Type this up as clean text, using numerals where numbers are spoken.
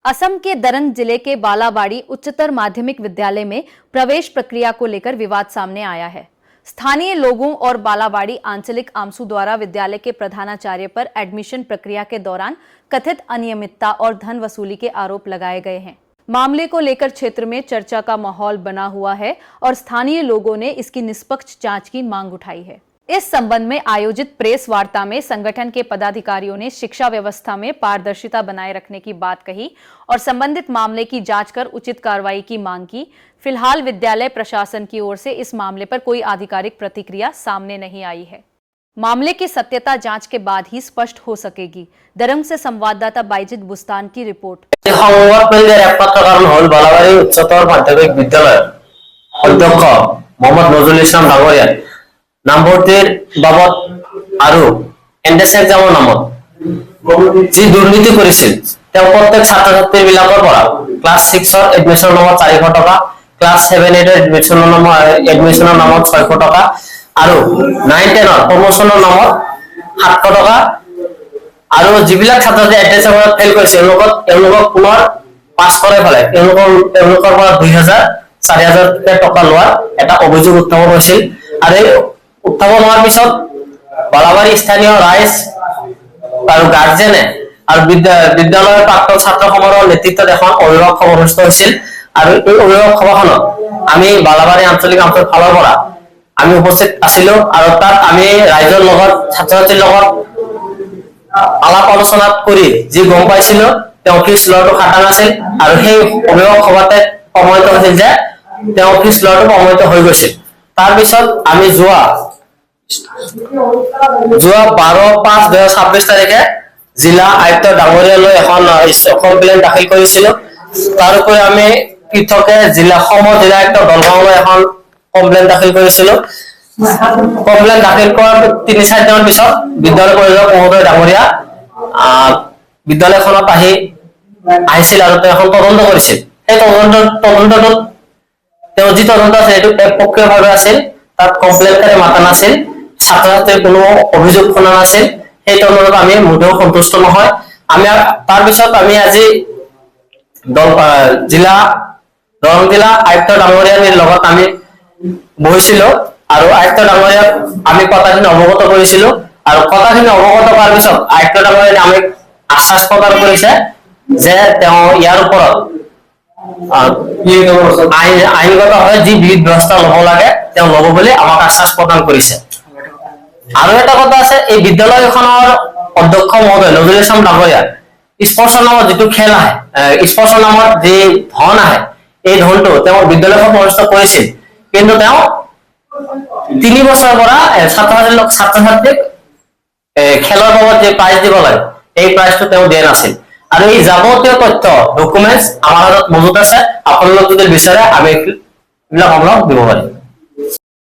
असम के दरंग जिले के बालाबाड़ी उच्चतर माध्यमिक विद्यालय में प्रवेश प्रक्रिया को लेकर विवाद सामने आया है। स्थानीय लोगों और बालाबाड़ी आंचलिक आमसू द्वारा विद्यालय के प्रधानाचार्य पर एडमिशन प्रक्रिया के दौरान कथित अनियमितता और धन वसूली के आरोप लगाए गए हैं। मामले को लेकर क्षेत्र में चर्चा का माहौल बना हुआ है और स्थानीय लोगों ने इसकी निष्पक्ष जांच की मांग उठाई है। इस संबंध में आयोजित प्रेस वार्ता में संगठन के पदाधिकारियों ने शिक्षा व्यवस्था में पारदर्शिता बनाए रखने की बात कही और संबंधित मामले की जांच कर उचित कार्रवाई की मांग की। फिलहाल विद्यालय प्रशासन की ओर से इस मामले पर कोई आधिकारिक प्रतिक्रिया सामने नहीं आई है। मामले की सत्यता जांच के बाद ही स्पष्ट हो सकेगी। दरंग से संवाददाता बाइजिद बुस्तान की रिपोर्ट। নামভৰ্তিৰ বাবদ আৰু এনডেছ এক্সামৰ নামত যি দুৰ্নীতি কৰিছিল তেওঁ প্ৰত্যেক ছাত্ৰ ছাত্ৰী বিলাকৰ পৰা ক্লাছ 6 ৰ এডমিশনৰ নামত 400 টকা, ক্লাছ 7 8 ৰ এডমিশনৰ নামত 600 টকা আৰু 9 10 ৰ প্ৰমোশনৰ নামত 700 টকা আৰু যিবিলাক ছাত্ৰ ছাত্ৰী এডমিশন এক্সামত ফেল কৰিছিল তেওঁলোকক পুনৰ পাছ কৰাই ফেলে তেওঁলোকৰ পৰা 2000 4000 টকা লোৱাৰ এটা অভিযোগ উত্থাপন হৈছিল। আৰু উত্থাপন হোৱাৰ পিছত বালাবাৰী স্থানীয় ৰাইজ আৰু গাৰ্জেনে আৰু বিদ্যালয়ৰ প্ৰাক্তন ছাত্ৰসমূহৰ নেতৃত্বত এখন অভিভাৱক সভা অনুষ্ঠিত হৈছিল আৰু এই অভিভাৱক সভাখনত আমি বালাবাৰী আঞ্চলিক আমসুৰ ফালৰ পৰা আমি উপস্থিত আছিলো আৰু তাত আমি ৰাইজৰ লগত ছাত্ৰ-ছাত্ৰীৰ লগত আলাপ আলোচনা কৰি যি গম পাইছিলো তেওঁ ফিজ লোৱাটো খাটা নাছিল আৰু সেই অভিভাৱক সভাতে প্ৰমাণিত হৈছিল যে তেওঁ ফিজ লোৱাটো প্ৰমাণিত হৈ গৈছিল। তাৰ পিছত আমি যোৱা 12/5/2026 তাৰিখে জিলা আয়ুক্ত ডাঙৰীয়ালৈ এখন কমপ্লেইন দাখিল কৰিছিলো। তাৰ উপৰি আমি পৃথকে জিলা আয়ুক্ত দলগাঁৱলৈ এখন কমপ্লেইন দাখিল কৰিছিলো। কমপ্লেইন দাখিল কৰাৰ 3-4 দিনৰ পিছত বিদ্যালয় পৰিষদৰ মহোদয় ডাঙৰীয়া বিদ্যালয়খনত আহিছিল আৰু তেওঁ এখন তদন্ত কৰিছিল। সেই তদন্তটোত তেওঁ যি তদন্ত আছিল এইটো একপক্ষীয়ভাৱে আছিল, তাত কমপ্লেইনকাৰী মাতা নাছিল, ছাত্ৰ-ছাত্ৰীৰ কোনো অভিযোগ শুনা নাছিল। সেই তদন্তত আমি মোটেও সন্তুষ্ট নহয়। আমি তাৰ পিছত আমি আজি দৰং জিলা আয়ুক্ত ডাঙৰীয়াৰ লগত আমি বহিছিলো আৰু আয়ুক্ত ডাঙৰীয়াক আমি কথাখিনি অৱগত কৰিছিলো আৰু কথাখিনি অৱগত কৰাৰ পিছত আয়ুক্ত ডাঙৰীয়াই আমাক আশ্বাস প্ৰদান কৰিছে যে তেওঁ ইয়াৰ ওপৰত আইনগতভাৱে যি বিহিত ব্যৱস্থা ল'ব লাগে তেওঁ ল'ব বুলি আমাক আশ্বাস প্ৰদান কৰিছে। আৰু এটা কথা আছে, এই বিদ্যালয়খনৰ অধ্যক্ষ মহোদয় নজৰুল ইছলাম ডাঙৰীয়া স্পৰ্টছৰ নামত যিটো খেল আহে, স্পৰ্টছৰ নামত যি ধন আহে, এই ধনটো তেওঁ বিদ্যালয়খন অনুষ্ঠিত কৰিছিল, কিন্তু তেওঁ 3 বছৰৰ পৰা ছাত্ৰ-ছাত্ৰীক খেলৰ বাবদ যে প্ৰাইজ দিব লাগে এই প্ৰাইজটো তেওঁ দিয়া নাছিল। আৰু এই যাৱতীয় তথ্য ডকুমেন্টছ আমাৰ হাতত মজুত আছে। আপোনালোক যদি বিচাৰে আমি এইবিলাক আপোনালোক দিব পাৰিম।